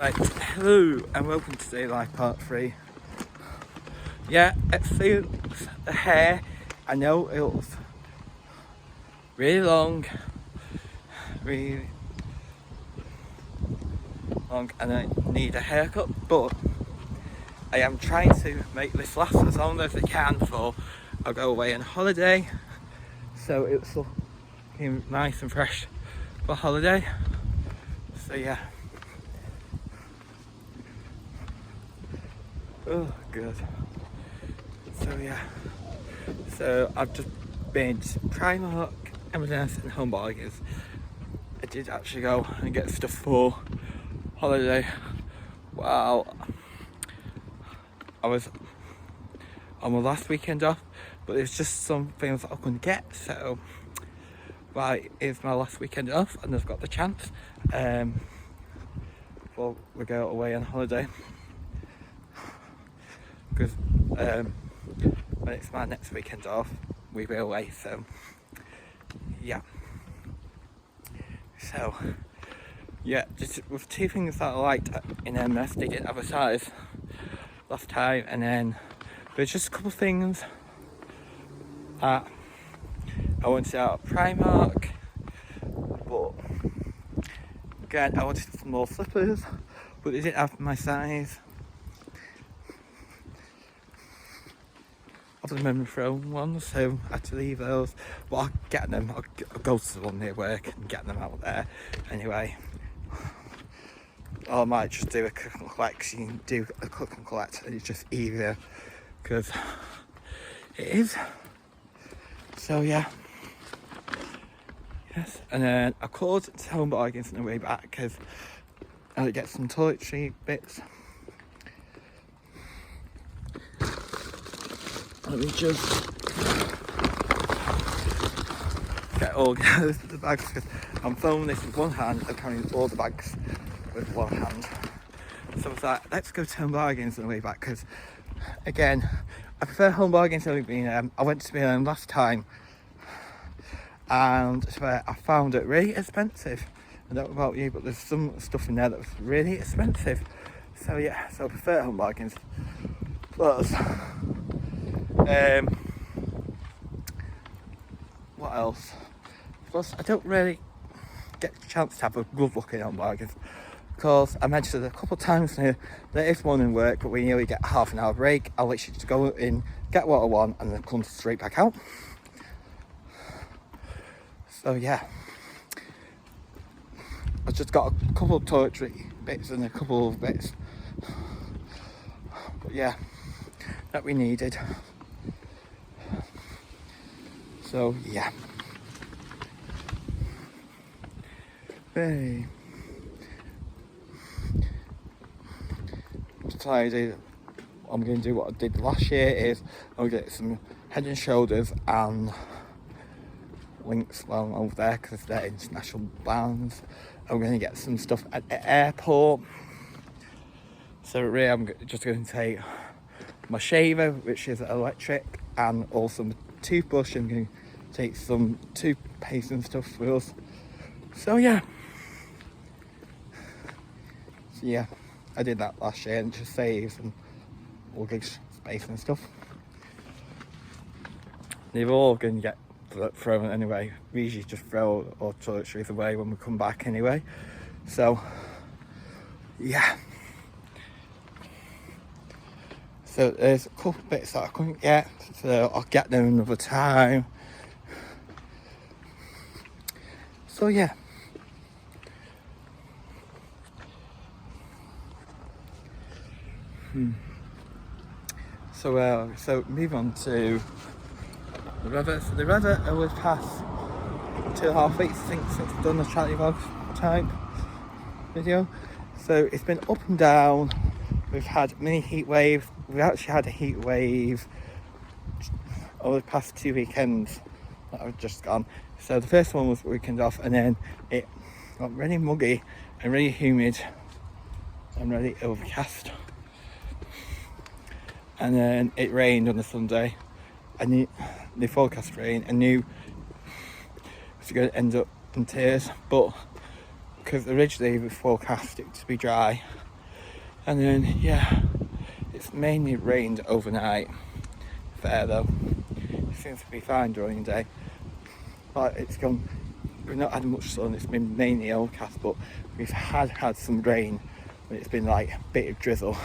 Right, hello and welcome to Day Life Part 3. Yeah, it suits the hair. I know it looks really long, really long, and I need a haircut, but I am trying to make this last as long as I can before I go away on holiday, so it's looking nice and fresh for holiday. So yeah. Oh, good. So yeah. So I've just been to Primark, M&S and Home Bargains. I did actually go and get stuff for holiday while I was on my last weekend off, but there's just some things that I couldn't get, so right, it's my last weekend off and I've got the chance before we go away on holiday, because when it's my next weekend off we go away, so yeah. So yeah, just with two things that I liked in M&S, they didn't have a size last time, and then there's just a couple of things that I wanted out of Primark, but again I wanted some more slippers, but they didn't have my size of the memory foam ones, so I had to leave those. But I'll get them, I'll go to the one near work and get them out there anyway. Or I might just do a click and collect. You can do a click and collect, and it's just easier because it is. So yeah. Yes, and then I called to Home Bargains on the way back because I had to get some toiletry bits. Let me just get all the bags, because I'm filming this with one hand and carrying all the bags with one hand. So I was like, let's go to Home Bargains on the way back, because again, I prefer Home Bargains to B&M. I went to B&M last time and I found it really expensive. I don't know about you, but there's some stuff in there that was really expensive. So yeah, so I prefer Home Bargains. Plus, what else? Plus, I don't really get a chance to have a good look at Home Bargains, because I mentioned it a couple of times now, there is one in work, but we nearly get a half an hour break. I'll literally just go in, get what I want, and then come straight back out. So yeah, I've just got a couple of toiletry bits and a couple of bits, but yeah, that we needed. So yeah. Hey. Decided I'm going to do what I did last year, is I'll get some Head and Shoulders and Lynx while I'm over there, because they're international brands. I'm going to get some stuff at the airport. So really I'm just going to take my shaver, which is electric, and also my toothbrush. I'm going to take some toothpaste and stuff with us. So yeah. So yeah, I did that last year and just saved some luggage space and stuff. They're all going to get thrown anyway. We usually just throw our toiletries away when we come back anyway. So yeah. So there's a couple bits that I couldn't get, so I'll get them another time. So yeah. So move on to the weather. So the weather over the past 2.5 weeks, I think, since I've done the Charlie Vlog type video. So it's been up and down. We've had mini heat waves. We've actually had a heat wave over the past 2 weekends that I've just gone. So the first one was the weekend off, and then it got really muggy and really humid and really overcast. And then it rained on the Sunday. I knew the forecast rain. I knew it was going to end up in tears, but because originally we forecast it to be dry, And then yeah, it's mainly rained overnight there though. It seems to be fine during the day, but we've not had much sun. It's been mainly overcast, but we've had some rain, but it's been like a bit of drizzle.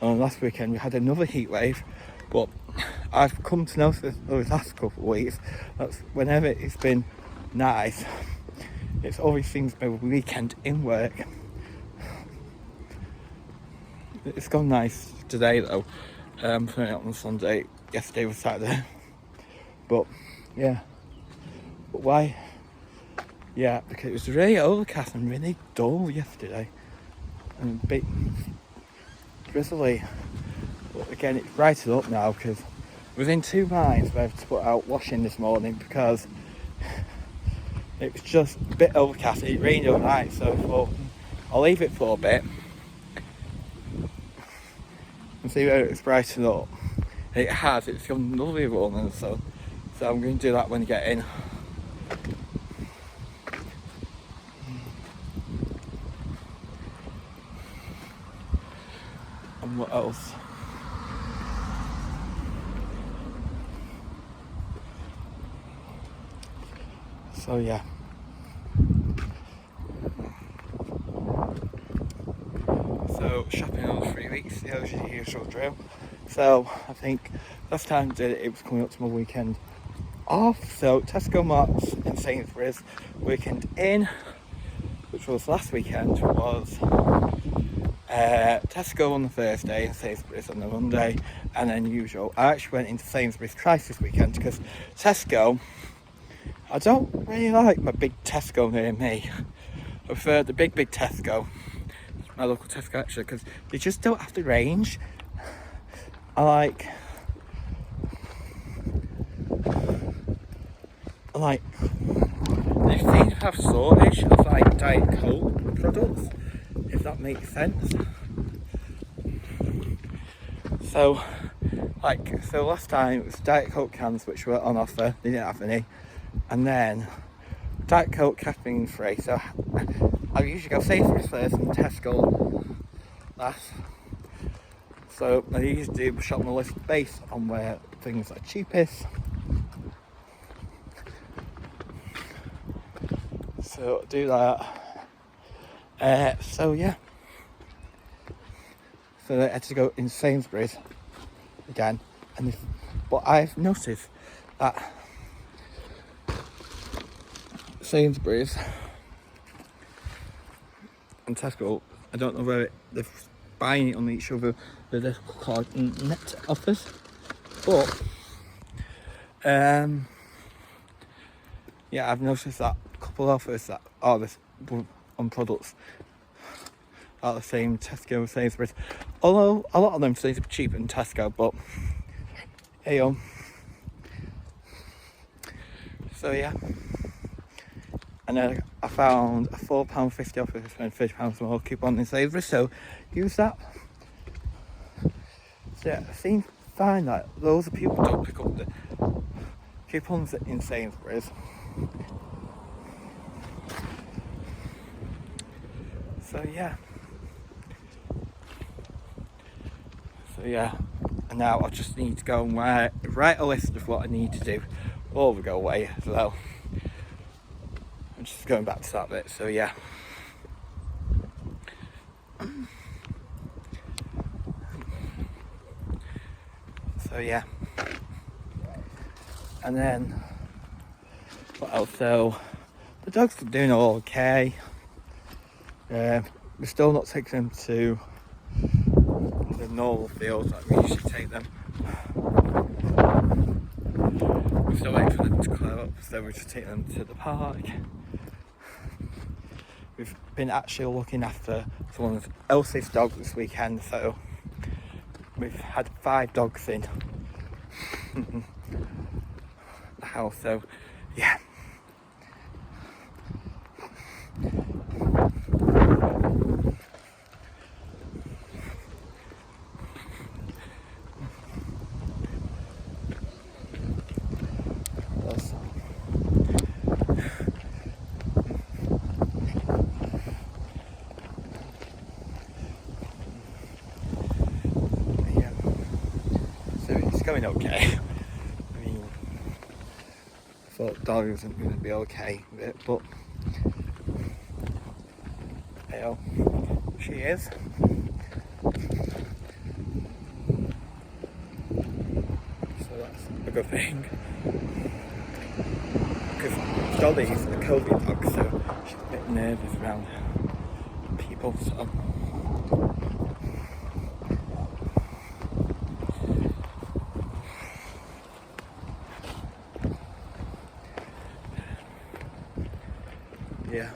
And last weekend we had another heat wave, but I've come to notice over the last couple of weeks that whenever it's been nice, it's always seems to be a weekend in work. It's gone nice today though. Putting it on Sunday. Yesterday was Saturday, but yeah. But why? Yeah, because it was really overcast and really dull yesterday, and a bit drizzly. But again, it's brightened up now because within 2 minds whether to put out washing this morning because it was just a bit overcast. It rained overnight, so I'll leave it for a bit and see whether it's brightened up. It has. It's gone lovely running, so I'm going to do that when I get in. And what else? So yeah. So shopping on 3 weeks, the usual drill. So I think last time I did it, it was coming up to my weekend off. So Tesco, Marks and Sainsbury's weekend in, which was last weekend, was Tesco on the Thursday and Sainsbury's on the Monday, and then usual. I actually went into Sainsbury's twice this weekend because Tesco, I don't really like my big Tesco near me. I prefer the big Tesco, my local Tesco actually, because they just don't have the range. I like they seem to have shortage of like Diet Coke products, if that makes sense. So last time it was Diet Coke cans which were on offer, they didn't have any, and then Diet Coke caffeine free. So I usually go Sainsbury's first and Tesco last. So I usually do shop my list based on where things are cheapest. So do that. So yeah. So I had to go in Sainsbury's again, but I've noticed that Sainsbury's and Tesco, I don't know where they're buying it on each other with the called net offers, but yeah, I've noticed that a couple of offers that are this on products are the same Tesco and Sainsbury's, although a lot of them seem to be cheaper than Tesco, but hey yo. So yeah, and then I found a £4.50 off if I spend £30 more coupon in Sainsbury's, so use that. So yeah, I seem to find that loads of people don't pick up the coupons in Sainsbury's. So yeah, and now I just need to go and write a list of what I need to do before we go away as well. I'm just going back to that bit, so yeah. So yeah, and then what else? So the dogs are doing all okay. We're still not taking them to the normal fields like we usually take them. We're still waiting for them to clear up, so we're just taking them to the park. We've been actually looking after someone else's dog this weekend, so we've had 5 dogs in the house, so yeah. going okay. I mean, I thought Dolly wasn't going to be okay with it, but you know, she is. So that's a good thing. Because Dolly's a COVID dog, so she's a bit nervous around people, so. Yeah.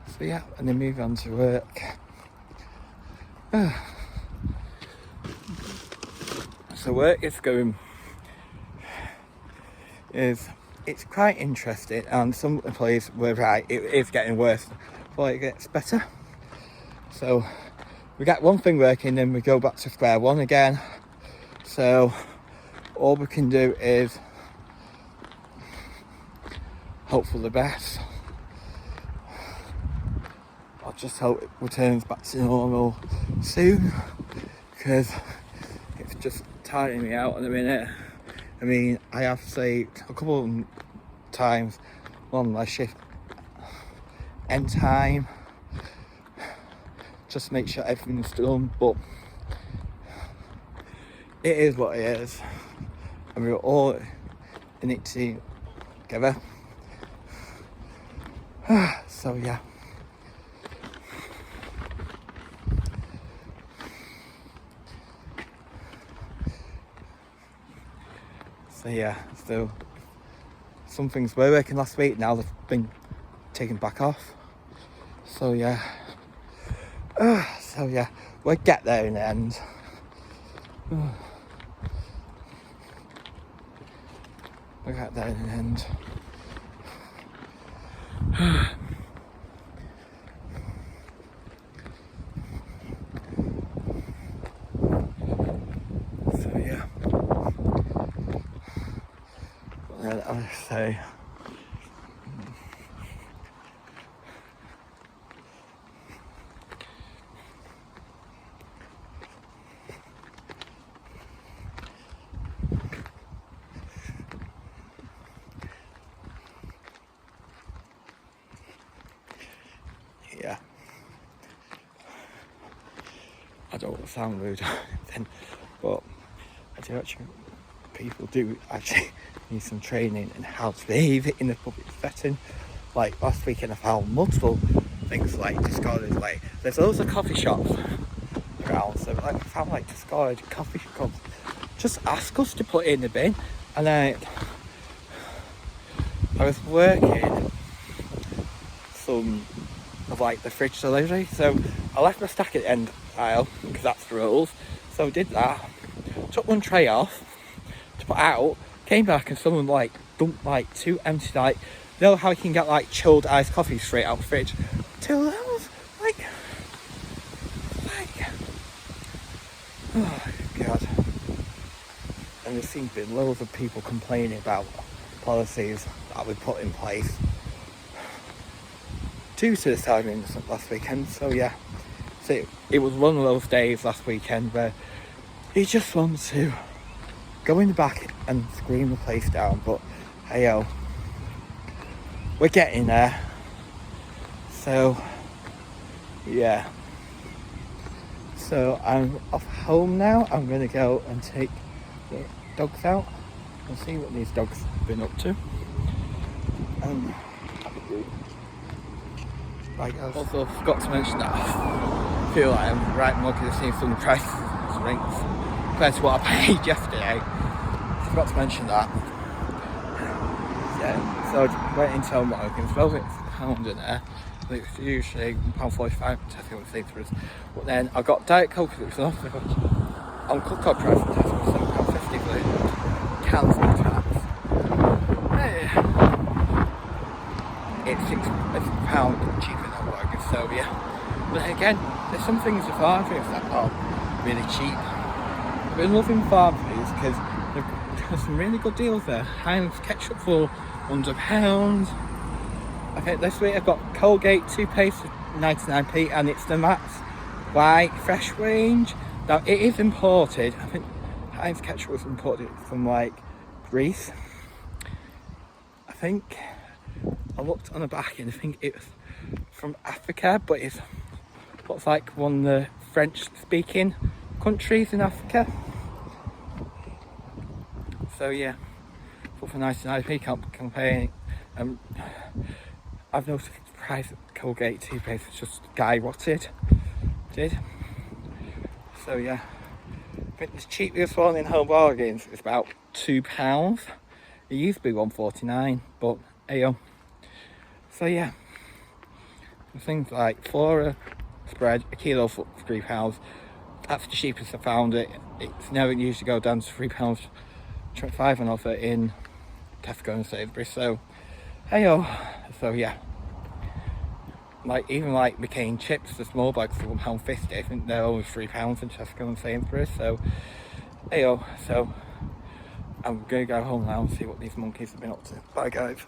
So yeah, and then move on to work. So work is going, it's quite interesting, and some employees were right, it is getting worse before it gets better. So we get one thing working, then we go back to square one again. So all we can do is hope for the best. I'll just hope it returns back to normal soon, because it's just tiring me out at the minute. I mean, I have saved a couple of times on my shift end time, just to make sure everything's done, but it is what it is, and we're all in it together. So yeah. So yeah, so some things were working last week, now they've been taken back off. So yeah. So yeah, we'll get there in the end. We'll get there in the end. So yeah. I would say yeah. I don't want to sound rude then, but I do actually, people do actually need some training in how to behave in a public setting. Like last weekend I found multiple things like discarded, like there's loads of coffee shops around, so like I found like discarded coffee cups. Just ask us to put it in the bin. And then I was working some of like the fridge delivery, so I left my stack at the end aisle because that's the rules. So I did that, took one tray off to put out, came back and someone like dumped like 2 empty, like, you know how you can get like chilled iced coffee straight out of the fridge? 2 of those, like, oh god. And there seems to be loads of people complaining about policies that we put in place due to the sirens last weekend. So yeah, so it was one of those days last weekend where you just want to go in the back and scream the place down, but hey yo, we're getting there. So yeah, so I'm off home now. I'm gonna go and take the dogs out and see what these dogs have been up to. Right, I also forgot to mention that I feel like I'm right more to see some prices of drinks compared to what I paid yesterday. I forgot to mention that. Yeah, so I went into Home Market, it's £12 in there. It's usually £1.45, Tesco would say for us. But then I got Diet Coke, which was off on Cookcard price for Tesco, £7.50 for the cans sometimes. It's £6 cheaper than Burger, so yeah. But again, there's some things with farm foods that are really cheap. I've been loving farm foods because there's some really good deals there. Heinz ketchup for £100. I think this week I've got Colgate toothpaste for 99p, and it's the Max White Fresh range Now it is imported. I think Heinz ketchup was imported from like Greece. I think I looked on the back and I think it was from Africa, but it's what's like one of the French speaking countries in Africa. So yeah, for 99p, can't complain. I've noticed the price of Colgate toothpaste has just skyrocketed. So yeah, I think the cheapest one in Home Bargains is about £2. It used to be £1.49, but ayo. So yeah, things like Flora spread, a kilo for £3. That's the cheapest I found it. It's never used to go down to £3.25 an offer in Tesco and Sainsbury's. So heyo. So yeah, like even like McCain chips, the small bags are £1.50. I think they're only £3 in Tesco and Sainsbury's. So heyo. So I'm gonna go home now and see what these monkeys have been up to. Bye guys.